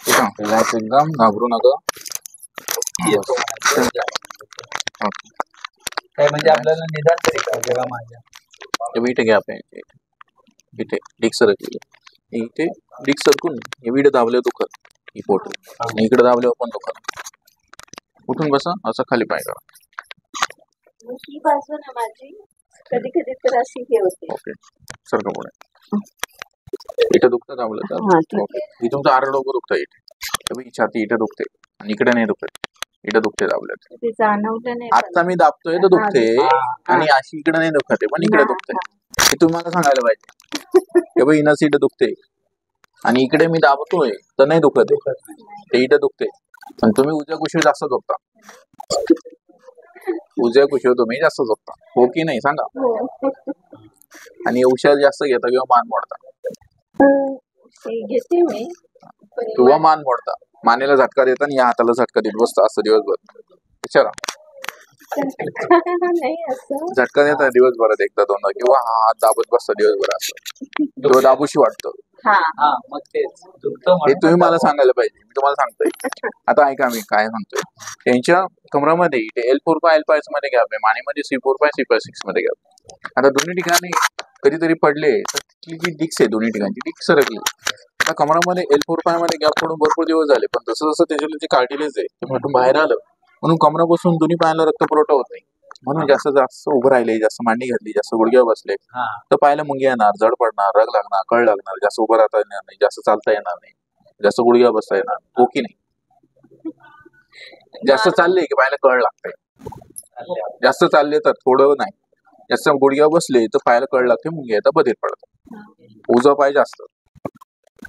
Relax एकदम, घाबरू नका. काय म्हणजे आपल्याला निदान तरी कळलं का माझ्या इथे गॅप आहे, इथे डिक सरकली, इथे डिक सरकून हे विड दाबले दुखत, ही पोट आणि इकडे दाबल्यावर पण दुखत. उठून बसा, असं खाली पाय करा. ही बाजू ना माझी कधी कधी तर अशी हे होते. ओके, सरका पुढे. इथं दुखतं दाबलं तर ओके. ही तुमचं आरड डोकं दुखतं, इथे छाती इथे दुखते आणि इकडे नाही दुखत, इथे दुखते दाबलं. ते जाणवलं नाही. आता मी दाबतोय तर दुखते आणि अशी इकडे नाही दुखते पण इकडे दुखते. हे तुम्हाला सांगायला पाहिजे की बाई इनर सीट दुखते आणि इकडे मी दाबतोय तर नाही दुखत, ते इथे दुखते. पण तुम्ही उजव्या कुशीवर जास्त झोपता, उजव्या कुशीवर तुम्ही जास्त झोपता, हो की नाही सांगा. आणि औषध जास्त घेता किंवा मान मोडता, घेते मी किंवा मान मोडता, मानेला झटका देता आणि या हाताला झटका देत बसता असं दिवसभर. विचारा, नाही असं झटका देता दिवसभरात एकदा दोनदा किंवा हा हात दाबत बसता दिवसभर, असं किंवा दाबूशी वाटतं. मग तेच हे तुम्ही मला सांगायला पाहिजे, मी तुम्हाला सांगतोय. आता ऐका मी काय सांगतोय. त्यांच्या कमरामध्ये L4 L5 मध्ये गॅप आहे, मानेमध्ये C4 C6 मध्ये गॅप. आता दोन्ही ठिकाणी कधीतरी पडले तर तिथली जी डिक्स आहे दोन्ही ठिकाणची डिक सरकली. आता कमरामध्ये L4 मध्ये गॅप पडून भरपूर दिवस झाले, पण जसं जसं त्याच्यातलं जे कार्टिलेज आहे ते म्हटून बाहेर आलं, म्हणून कमरापासून दोन्ही पायाला रक्त पुरवठा होत नाही. म्हणून जास्त जास्त उभं राहिले, जास्त मांडी घातली, जास्त गुडघ्यावर बसले तर पायाला मुंग्या येणार, जड पडणार, रग लागणार, कळ लागणार, जास्त उभं राहता येणार नाही, जास्त चालता येणार नाही, जास्त गुडघ्यावर बसता येणार, हो की नाही. जास्त चालले की पायाला कळ लागते, जास्त चालले तर थोडं नाही, जास्त गुडघ्यावर बसले तर पायाला कळ लागते, मुंग्या येतात, बधीर पडतात. उजवा पाय जास्त,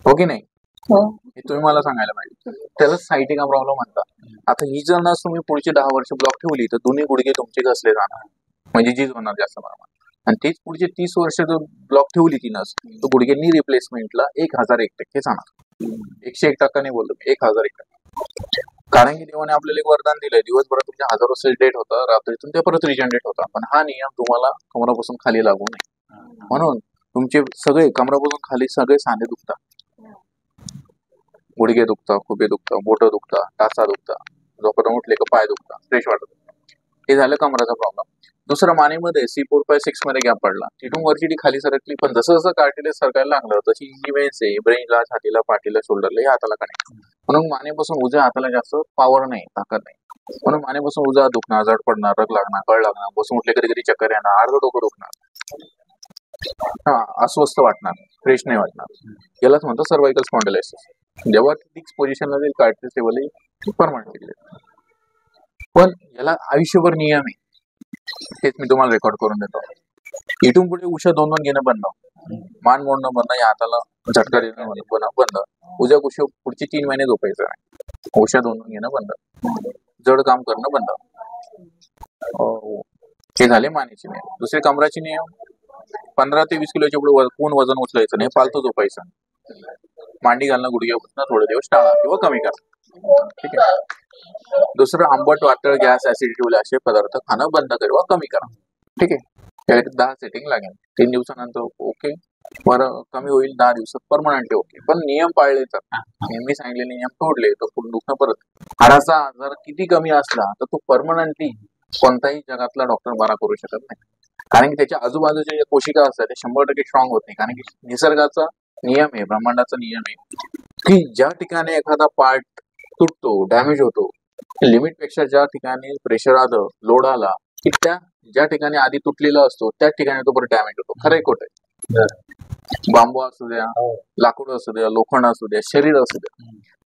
हो की नाही. हे तुम्ही मला सांगायला पाहिजे. त्याला सायटिका प्रॉब्लेम म्हणतात. आता ही जर नस तुम्ही पुढचे 10 वर्ष ब्लॉक ठेवली तर दोन्ही गुडघे तुमचे घसले जाणार, म्हणजे झीज होणार जास्त प्रमाणात. आणि तीच पुढचे 30 वर्ष जर ब्लॉक ठेवली ती नस तर गुडघ्यांनी रिप्लेसमेंटला 1001% जाणार. 101% नाही बोललो, 1001%. कारण की देवाने आपल्याला एक वरदान दिलंय, दिवसभरात तुमच्या हजारो सेल डेट होता, रात्रीतून ते परत रिजनरेट होता. पण हा नियम तुम्हाला कमरापासून खाली लागू नये, म्हणून तुमचे सगळे कमरापासून खाली सगळे सांधे दुखतात, गुडघे दुखता, खुबे दुखता, बोटं दुखता, टाचा दुखता, झोपेतून उठले का पाय दुखता, फ्रेश वाटत. हे झालं कमराचा प्रॉब्लेम. दुसरं, मानेमध्ये C4 6 मध्ये गॅप पडला, तिथून वरची डी खाली सरकली, पण जसं जसं कार्टिलेज सरकायला लागलं तशी जी वेन्स आहे ब्रेनला, छातीला, पाठीला, शोल्डरला, हे हाताला कनेक्ट. म्हणून मानेपासून उजव्या हाताला जास्त पॉवर नाही, ताकद नाही, म्हणून मानेपासून उजवा दुखणार, जड पडणार, रग लागणार, कळ लागणार, बसून उठले कधी कधी चक्कर येणार, अर्ध डोकं दुखणार, अस्वस्थ वाटणार, फ्रेश नाही वाटणार. यालाच म्हणतात सर्वायकल स्पॉन्डिलायसिस. जेव्हा डिक्स पोझिशनला जाईल कार्टिलेज लेवल परमनंट. पण याला आयुष्यभर नियम आहे, तेच मी तुम्हाला रेकॉर्ड करून देतो. इथून पुढे उषा 2 घेणं बंद, मान मोडणं बंद, या हाताला झटका देणं बंद, उद्या कुशी पुढची 3 महिने झोपायचं नाही, उषा 2 घेणं बंद, जड काम करणं बंद. हे झाले मानेचे नियम. दुसरे कमराचे नियम, 15 ते 20 किलोच्या पुढे कोण वजन उचलायचं नाही, फालतू झोपायचं, मांडी घालणं, गुडघ्या बसणं थोडे दिवस टाळा किंवा कमी करा. ठीक आहे. दुसरं, आंबट, वातळ, गॅस, ऍसिडिटी असे पदार्थ खाणं बंद किंवा कमी करा. ठीक आहे. त्याला 10 सेटिंग लागेल, 3 दिवसानंतर ओके, बरं कमी होईल, 10 दिवसात परमनंटली ओके. पण नियम पाळले तर, नेहमी सांगितलेले नियम तोडले तर पुढे दुखणं परत. हाडाचा आजार किती कमी असला तर तो परमनंटली कोणताही जगातला डॉक्टर बरा करू शकत नाही, कारण की त्याच्या आजूबाजूच्या ज्या कोशिका असतात ते 100% स्ट्रॉंग होत नाही. कारण की निसर्गाचा नियम आहे, ब्रह्मांडाचा नियम आहे की ज्या ठिकाणी एखादा पार्ट तुटतो, डॅमेज होतो, लिमिट पेक्षा ज्या ठिकाणी प्रेशर आलं, लोड आला की त्या ज्या ठिकाणी आधी तुटलेला असतो त्या ठिकाणी तो परत डॅमेज होतो. खरंय खोटं? बांबू असू द्या, लाकूड असू द्या, लोखंड असू द्या, शरीर असू द्या,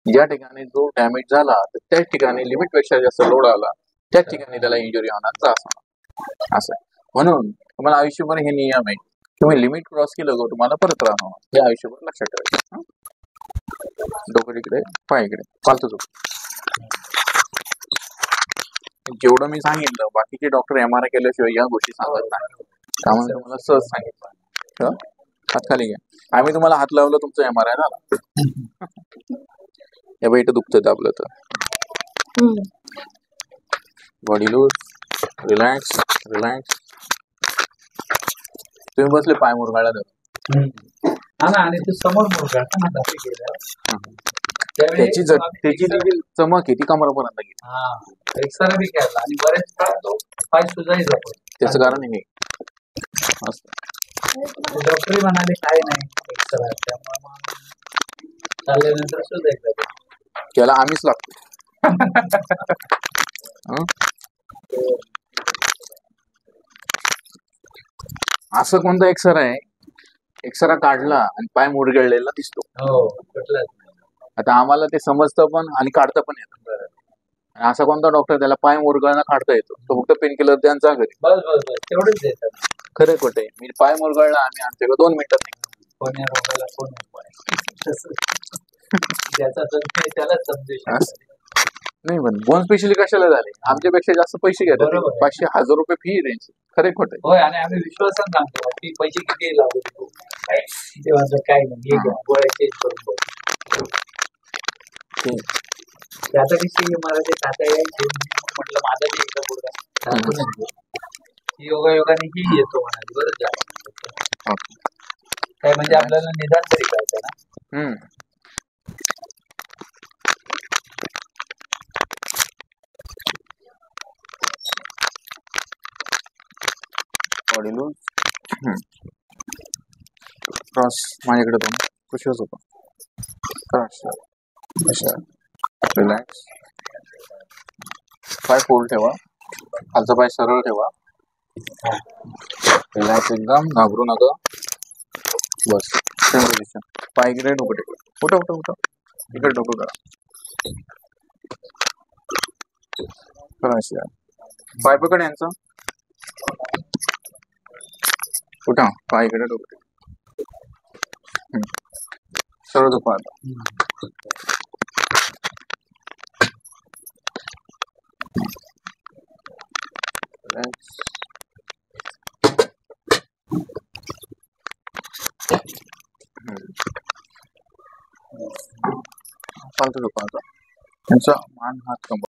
ज्या ठिकाणी जो डॅमेज झाला तर त्याच ठिकाणी लिमिट पेक्षा जास्त लोड आला त्याच ठिकाणी त्याला इंजुरी होणार, त्रास होणार, असं. म्हणून तुम्हाला आयुष्यभर हे नियम आहे, तुम्ही लिमिट क्रॉस केलं का तुम्हाला परत त्रास होणार, हे आयुष्यभर लक्षात ठेवायचं. डोकं इकडे, पाय इकडे, फालतू झोप. जेवढं मी सांगितलं, बाकीचे डॉक्टर MRI केल्याशिवाय या गोष्टी सांगत नाही, त्यामुळे तुम्हाला सहज सांगितलं. हात खाली घ्या. आम्ही तुम्हाला हात लावलं, तुमचं MRI झाला. हे बाई इथं दुखतं दाबलं तर. Body loose, relax relax. तुम्ही बसले पाय मुरगाळा आणि ते समोर मुरगाळा त्यावेळी त्याची जी चमक आहे ती कमरापर्यंत गेली. हा एक्सरा बी केला आणि बरेच काळ तो पाय सुजायचा पण. त्याचं कारण हे असतं. डॉक्टरही म्हणाले काय नाही एक्सरा, त्यामुळे मग चालल्यानंतर सुजायचा तो. त्याला आम्हीच लागतो. हं? असं कोणता एक्सरा आहे, एक्सरा काढला आणि पाय मुरगळलेला दिसतो. हो कुठलाच नाही. आता आम्हाला ते समजतं पण आणि काढता पण येतं. आणि असा कोणता डॉक्टर त्याला पाय मुरगळणं काढता येतो, तो फक्त पेन किलर त्यांचा घरी. बस बस बस तेवढंच देतात. खरं खोटे मी पाय मुरगळला आम्ही आमच्याकडे 2 मिनिटात निघतो. कोण्या रोगाला कोण ज्याचा जन्म आहे त्यालाच समजू शकतो. नाही पण बोन स्पेशली कशाला झाले, आमच्यापेक्षा जास्त पैसे घेतात. बरोबर आहे. 500-1000 रुपये फी रेंज. खरे खोटे. होय आणि आम्ही विश्वासाने सांगतो की पैसे किती लागू तेव्हा काय नाही, हे घ्या गोळ्या चेंज करून बघू. त्याचा विषयी मला ते खाता यायचे, म्हटलं माझा बी एकदा गुडघा टाकूनच घेऊ. योगायोगाने ही येतो म्हणाली, बरं झालं. काय म्हणजे आपल्याला निदान तरी कळतं ना. बॉडी लूज क्रॉस माझ्याकडे 2 पुशच होतो. क्रॉस अशा रिलॅक्स. पाय फोल्ड ठेवा, खालचा पाय सरळ ठेवा. रिलॅक्स एकदम, घाबरू नका. बस सेम पोझिशन. पाय इकडे डोकं टेकवा. उठा उठा उठा, इकडे डोकं करा. क्रॉस पाय पकड यांचा. उठा, पाय इकडे डोकं टेकवा. सरळ झोपा आता. फालतू झोपा आता. त्यांचा मान हात कमर